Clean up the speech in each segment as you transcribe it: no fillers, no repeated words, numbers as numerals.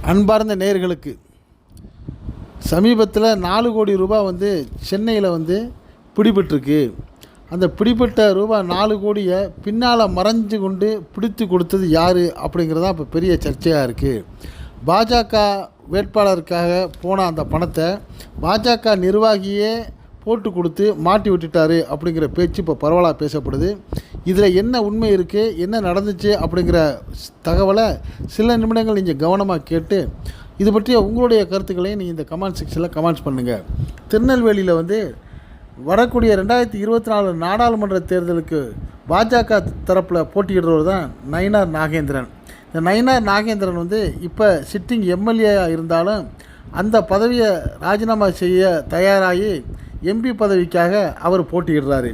அன்பார்ந்த நேயர்களுக்கு சமீபத்தில் 4 கோடி ரூபாய் சென்னையில் பிடிபட்டிருக்கு. அந்த பிடிபட்ட ரூபாய் 4 கோடியை பின்னால் மறைஞ்சு கொண்டு பிடித்து கொடுத்தது யார் அப்படிங்கிறதான் இப்போ பெரிய சர்ச்சையாக இருக்குது. பாஜக வேட்பாளருக்காக போன அந்த பணத்தை பாஜக நிர்வாகியே போட்டு கொடுத்து மாட்டி விட்டுட்டாரு அப்படிங்கிற பேச்சு இப்போ பரவலாக பேசப்படுது. இதில் என்ன உண்மை இருக்குது, என்ன நடந்துச்சு அப்படிங்கிற தகவலை சில நிமிடங்கள் நீங்கள் கவனமாக கேட்டு இது பற்றிய உங்களுடைய கருத்துக்களையும் நீங்கள் இந்த கமெண்ட் செக்ஷனில் கமெண்ட்ஸ் பண்ணுங்கள். திருநெல்வேலியில் வரக்கூடிய 2024 நாடாளுமன்ற தேர்தலுக்கு பாஜக தரப்பில் போட்டியிடுறவர் தான் நயினார் நாகேந்திரன். இந்த நயினார் நாகேந்திரன் இப்போ சிட்டிங் எம்எல்ஏயாக இருந்தாலும் அந்த பதவியை ராஜினாமா செய்ய தயாராகி எம்பி பதவிக்காக அவர் போட்டியிடுறாரு.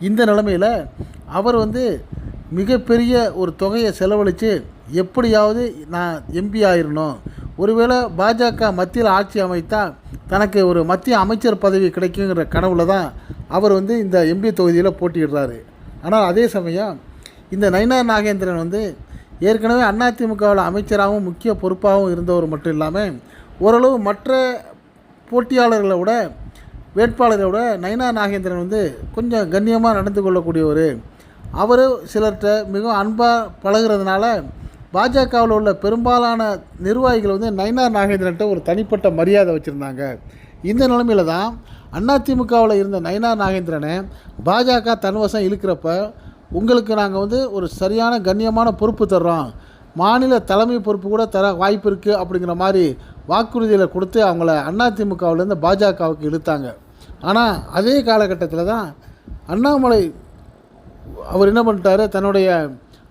இந்த நிலைமையில் அவர் மிகப்பெரிய ஒரு தொகையை செலவழித்து எப்படியாவது நான் எம்பி ஆயிடணும், ஒருவேளை பாஜக மத்தியில் ஆட்சி அமைத்தால் தனக்கு ஒரு மத்திய அமைச்சர் பதவி கிடைக்குங்கிற கனவுல தான் அவர் இந்த எம்பி தொகுதியில் போட்டியிடுறாரு. ஆனால் அதே சமயம் இந்த நயினார் நாகேந்திரன் ஏற்கனவே அதிமுகவில் அமைச்சராகவும் முக்கிய பொறுப்பாகவும் இருந்தவர் மட்டும் இல்லாமல் ஓரளவு மற்ற போட்டியாளர்களை விட வேட்பாளரை விட நயினார் நாகேந்திரன் கொஞ்சம் கண்ணியமாக நடந்து கொள்ளக்கூடியவர். அவர் சிலர்கிட்ட மிகவும் அன்பாக பழகிறதுனால பாஜகவில் உள்ள பெரும்பாலான நிர்வாகிகள் நயினார் நாகேந்திரன்ட்ட ஒரு தனிப்பட்ட மரியாதை வச்சுருந்தாங்க. இந்த நிலைமையில் தான் அதிமுகவில் இருந்த நயினார் நாகேந்திரனை பாஜக தன்வசம் இழுக்கிறப்ப உங்களுக்கு நாங்கள் ஒரு சரியான கண்ணியமான பொறுப்பு தர்றோம், மாநில தலைமை பொறுப்பு கூட தர வாய்ப்பு இருக்குது அப்படிங்கிற மாதிரி வாக்குறுதியில் கொடுத்து அவங்கள அதிமுகவிலேருந்து பாஜகவுக்கு இழுத்தாங்க. ஆனால் அதே காலகட்டத்தில் தான் அண்ணாமலை அவர் என்ன பண்ணிட்டார், தன்னுடைய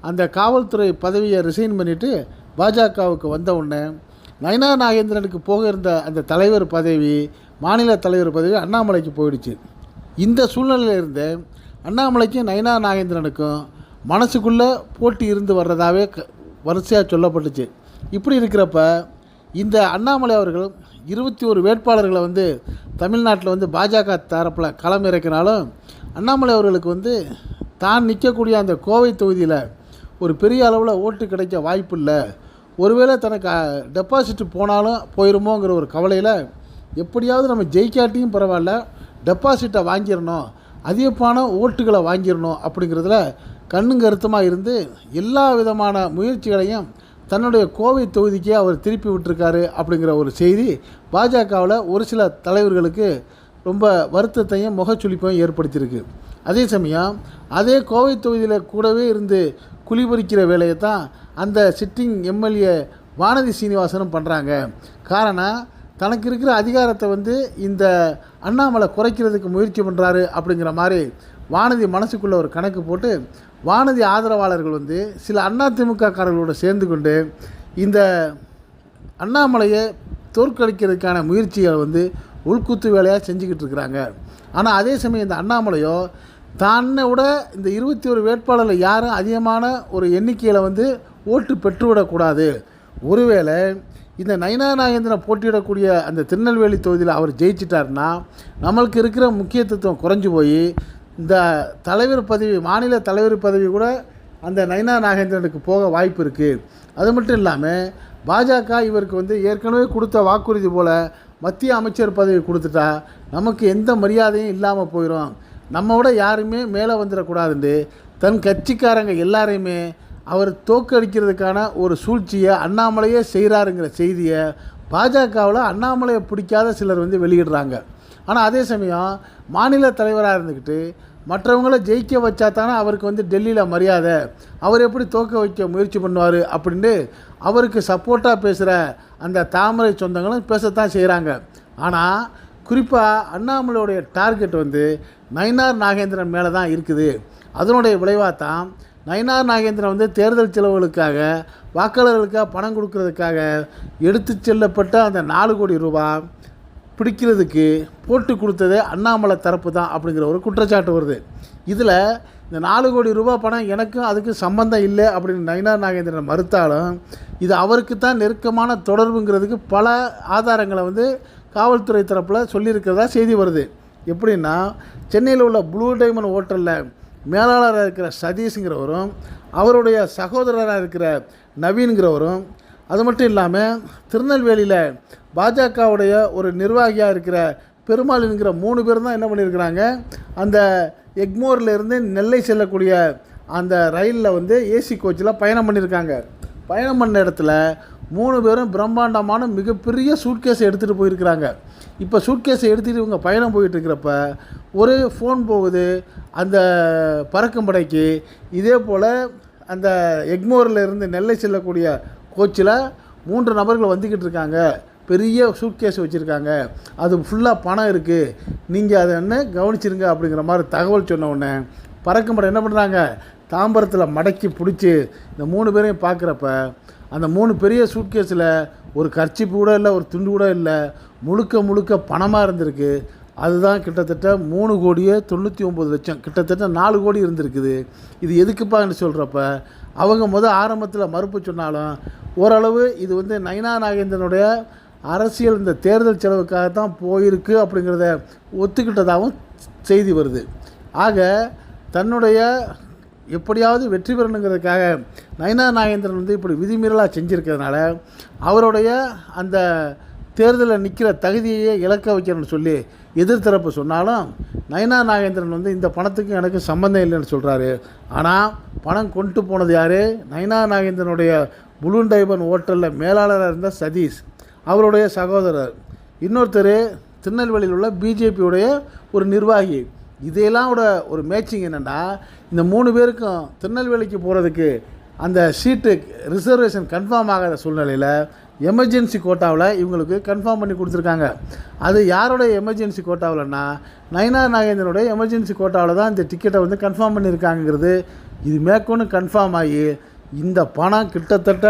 அந்த காவல்துறை பதவியை ரிசைன் பண்ணிவிட்டு பாஜகவுக்கு வந்த உடனே நயினார் நாகேந்திரனுக்கு போக இருந்த அந்த தலைவர் பதவி, மாநில தலைவர் பதவி அண்ணாமலைக்கு போயிடுச்சு. இந்த சூழ்நிலையில் இருந்த அண்ணாமலைக்கும் நயினார் நாகேந்திரனுக்கும் மனசுக்குள்ளே போட்டி இருந்து வர்றதாகவே வரிசையாக சொல்லப்பட்டுச்சு. இப்படி இருக்கிறப்ப இந்த அண்ணாமலை அவர்கள் 21 வேட்பாளர்களை தமிழ்நாட்டில் பாஜக தரப்பில் களமிறக்கினாலும் அண்ணாமலை அவர்களுக்கு தான் நிற்கக்கூடிய அந்த கோவை தொகுதியில் ஒரு பெரிய அளவில் ஓட்டு கிடைக்க வாய்ப்பு இல்லை, ஒருவேளை தனக்கு டெபாசிட் போனாலும் போயிடுமோங்கிற ஒரு கவலையில் எப்படியாவது நம்ம ஜெயிக்காட்டியும் பரவாயில்ல, டெபாசிட்டை வாங்கிடணும், அதிகமான ஓட்டுகளை வாங்கிடணும் அப்படிங்கிறதுல கண்ணும் கருத்துமாக இருந்து எல்லா விதமான முயற்சிகளையும் தன்னுடைய கோவை தொகுதிக்கே அவர் திருப்பி விட்டுருக்காரு அப்படிங்கிற ஒரு செய்தி பாஜகவில் ஒரு சில தலைவர்களுக்கு ரொம்ப வருத்தத்தையும் முகச்சுளிப்பையும் ஏற்படுத்தியிருக்கு. அதே சமயம் அதே கோவை தொகுதியில் கூடவே இருந்து குளிபறிக்கிற வேலையை தான் அந்த சிட்டிங் எம்எல்ஏ வானதி சீனிவாசனும் பண்ணுறாங்க. காரணம், தனக்கு இருக்கிற அதிகாரத்தை இந்த அண்ணாமலை குறைக்கிறதுக்கு முயற்சி பண்ணுறாரு அப்படிங்கிற மாதிரி வானதி மனசுக்குள்ளே ஒரு கணக்கு போட்டு வானதி ஆதரவாளர்கள் சில அதிமுககாரர்களோடு சேர்ந்து கொண்டு இந்த அண்ணாமலையை தோற்கடிக்கிறதுக்கான முயற்சிகளை உள்குத்து வேலையாக செஞ்சுக்கிட்டு இருக்கிறாங்க. ஆனால் அதே சமயம் இந்த அண்ணாமலையோ தன்னை விட இந்த 21 வேட்பாளர்கள் யாரும் அதிகமான ஒரு எண்ணிக்கையில் ஓட்டு பெற்றுவிடக்கூடாது, ஒருவேளை இந்த நயினார் நாகேந்திரன் போட்டியிடக்கூடிய அந்த திருநெல்வேலி தொகுதியில் அவர் ஜெயிச்சிட்டார்னா நம்மளுக்கு இருக்கிற முக்கியத்துவம் குறைஞ்சி போய் இந்த தலைவர் பதவி, மாநில தலைவர் பதவி கூட அந்த நயினார் நாகேந்திரனுக்கு போக வாய்ப்பு இருக்குது. அது மட்டும் இல்லாமல் பாஜக இவருக்கு ஏற்கனவே கொடுத்த வாக்குறுதி போல் மத்திய அமைச்சர் பதவி கொடுத்துட்டா நமக்கு எந்த மரியாதையும் இல்லாமல் போயிடும், நம்ம விட யாருமே மேலே வந்துடக்கூடாதுன்னு தன் கட்சிக்காரங்க எல்லாரையுமே அவர் தோற்கடிக்கிறதுக்கான ஒரு சூழ்ச்சியை அண்ணாமலையே செய்கிறாருங்கிற செய்தியை பாஜகவில் அண்ணாமலையை பிடிக்காத சிலர் வெளியிடுறாங்க. ஆனால் அதே சமயம் மாநில தலைவராக இருந்துக்கிட்டு மற்றவங்கள ஜெயிக்க வச்சா தானே அவருக்கு டெல்லியில் மரியாதை, அவர் எப்படி தோற்க வைக்க முயற்சி பண்ணுவார் அப்படின்னு அவருக்கு சப்போர்ட்டாக பேசுகிற அந்த தாமரை சொந்தங்களும் பேசத்தான் செய்கிறாங்க. ஆனால் குறிப்பாக அண்ணாமலையோடைய டார்கெட் நயினார் நாகேந்திரன் மேலே தான் இருக்குது. அதனுடைய விளைவாக தான் நயினார் நாகேந்திரன் தேர்தல் செலவுகளுக்காக வாக்காளர்களுக்காக பணம் கொடுக்கறதுக்காக எடுத்து செல்லப்பட்ட அந்த 4 கோடி ரூபாய் பிடிக்கிறதுக்கு போட்டு கொடுத்ததே அண்ணாமலை தரப்பு தான் அப்படிங்கிற ஒரு குற்றச்சாட்டு வருது. இதில் இந்த 4 கோடி ரூபாய் பணம் எனக்கும் அதுக்கு சம்பந்தம் இல்லை அப்படின்னு நயினார் நாகேந்திரன் மறுத்தாலும் இது அவருக்கு தான் நெருக்கமான தொடர்புங்கிறதுக்கு பல ஆதாரங்களை காவல்துறை தரப்பில் சொல்லியிருக்கிறதா செய்தி வருது. எப்படின்னா, சென்னையில் உள்ள ப்ளூ டைமண்ட் ஹோட்டலில் மேலாளராக இருக்கிற சதீஷுங்கிறவரும் அவருடைய சகோதரராக இருக்கிற நவீன்கிறவரும் அது மட்டும் இல்லாமல் திருநெல்வேலியில் பாஜகவுடைய ஒரு நிர்வாகியாக இருக்கிற பெருமாள் என்கிற 3 பேர் தான் என்ன பண்ணியிருக்கிறாங்க, அந்த எக்மோர்லேருந்து நெல்லை செல்லக்கூடிய அந்த ரயிலில் வந்து ஏசி கோச்சில் பயணம் பண்ணியிருக்காங்க. பயணம் பண்ண இடத்துல 3 பேரும் பிரம்மாண்டமான மிகப்பெரிய சூட்கேஸை எடுத்துகிட்டு போயிருக்கிறாங்க. இப்போ சூட்கேஸை எடுத்துகிட்டு இவங்க பயணம் போயிட்டுருக்கிறப்ப ஒரு ஃபோன் போகுது அந்த பறக்கும் படைக்கு. இதே போல் அந்த எக்மோரில் நெல்லை செல்லக்கூடிய கோச்சில் 3 நபர்கள் வந்துக்கிட்டு இருக்காங்க. பெரிய சூட்கேஸ் வச்சுருக்காங்க, அது ஃபுல்லாக பணம் இருக்குது, நீங்கள் அதை என்ன கவனிச்சிருங்க அப்படிங்கிற மாதிரி தகவல் சொன்ன உடனே பறக்கும் படை என்ன பண்ணுறாங்க, தாம்பரத்தில் மடக்கி பிடிச்சி இந்த 3 பேரையும் பார்க்குறப்ப அந்த 3 பெரிய சூட்கேஸில் ஒரு கர்ச்சிப்பு கூட இல்லை, ஒரு துண்டு கூட இல்லை, முழுக்க பணமாக இருந்திருக்கு. அதுதான் கிட்டத்தட்ட 3,99,00,000, கிட்டத்தட்ட 4 கோடி இருந்திருக்குது. இது எதுக்குப்பான்னு சொல்கிறப்ப அவங்க ஆரம்பத்தில் மறுப்பு சொன்னாலும் ஓரளவு இது வந்து நயினா நாகேந்திரனுடைய அரசியல் இந்த தேர்தல் செலவுக்காகத்தான் போயிருக்கு அப்படிங்கிறத ஒத்துக்கிட்டதாகவும் செய்தி வருது. ஆக தன்னுடைய எப்படியாவது வெற்றி பெறணுங்கிறதுக்காக நயினா நாகேந்திரன் வந்து இப்படி விதிமீறலாக செஞ்சுருக்கிறதுனால அவருடைய அந்த தேர்தலில் நிற்கிற தகுதியை இழக்க வைக்கிறேன்னு சொல்லி எதிர்த்தரப்பு சொன்னாலும் நயினா நாகேந்திரன் வந்து இந்த பணத்துக்கு எனக்கு சம்மந்தம் இல்லைன்னு சொல்கிறாரு. ஆனால் பணம் கொண்டு போனது யார், நயினா நாகேந்திரனுடைய ப்ளூ டைமண்ட் ஹோட்டலில் மேலாளராக இருந்த சதீஷ், அவருடைய சகோதரர், இன்னொருத்தர் திருநெல்வேலியில் உள்ள பிஜேபியுடைய ஒரு நிர்வாகி. இதையெல்லாம் ஒரு மேட்சிங் என்னென்னா, இந்த 3 பேருக்கும் திருநெல்வேலிக்கு போகிறதுக்கு அந்த சீட்டு ரிசர்வேஷன் கன்ஃபார்ம் ஆகாத சூழ்நிலையில் எமர்ஜென்சி கோட்டாவில் இவங்களுக்கு கன்ஃபார்ம் பண்ணி கொடுத்துருக்காங்க. அது யாரோட எமர்ஜென்சி கோட்டாவில்னா நயினா நாகேந்திரனுடைய எமர்ஜென்சி கோட்டாவில் தான் இந்த டிக்கெட்டை வந்து கன்ஃபார்ம் பண்ணியிருக்காங்கிறது இது மேற்கொண்டு கன்ஃபார்ம் ஆகி இந்த பணம் கிட்டத்தட்ட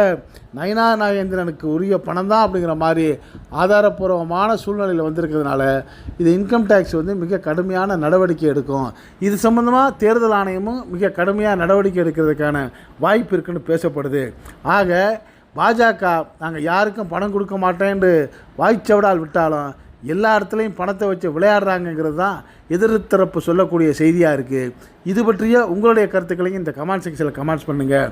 நயினா நாகேந்திரனுக்கு உரிய பணம் தான் அப்படிங்கிற மாதிரி ஆதாரப்பூர்வமான சூழ்நிலையில் வந்திருக்கிறதுனால இது இன்கம் டேக்ஸ் வந்து மிக கடுமையான நடவடிக்கை எடுக்கும். இது சம்பந்தமாக தேர்தல் ஆணையமும் மிக கடுமையாக நடவடிக்கை எடுக்கிறதுக்கான வாய்ப்பு இருக்குன்னு பேசப்படுது. ஆக பாஜக நாங்கள் யாருக்கும் பணம் கொடுக்க மாட்டேன்னு வாய்ச்சவடால் விட்டாலும் எல்லா இடத்துலையும் பணத்தை வச்சு விளையாடுறாங்கங்கிறது தான் எதிர்த்தரப்பு சொல்லக்கூடிய செய்தியாக இருக்குது. இது பற்றிய உங்களுடைய கருத்துக்களையும் இந்த கமெண்ட் செக்ஷனில் கமெண்ட்ஸ் பண்ணுங்கள்.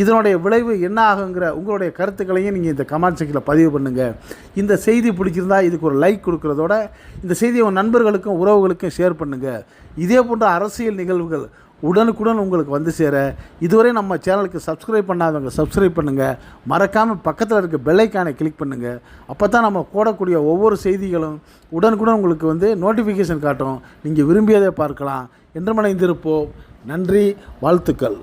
இதனுடைய விளைவு என்ன ஆகுங்கிற உங்களுடைய கருத்துக்களையும் நீங்கள் இந்த கமெண்ட் செக்ஷனில் பதிவு பண்ணுங்கள். இந்த செய்தி பிடிச்சிருந்தா இதுக்கு ஒரு லைக் கொடுக்குறதோட இந்த செய்தியை உங்கள் நண்பர்களுக்கும் உறவுகளுக்கும் ஷேர் பண்ணுங்கள். இதே போன்ற அரசியல் நிகழ்வுகள் உடனுக்குடன் உங்களுக்கு வந்து சேர இதுவரை நம்ம சேனலுக்கு சப்ஸ்கிரைப் பண்ணாதவங்க சப்ஸ்கிரைப் பண்ணுங்கள். மறக்காமல் பக்கத்தில் இருக்க பெல் ஐக்கானை கிளிக் பண்ணுங்கள். அப்போ தான் நம்ம போடக்கூடிய ஒவ்வொரு செய்திகளும் உடனுக்குடன் உங்களுக்கு வந்து நோட்டிஃபிகேஷன் காட்டும். நீங்கள் விரும்பியதை பார்க்கலாம். என்று மனைந்திருப்போம். நன்றி, வாழ்த்துக்கள்.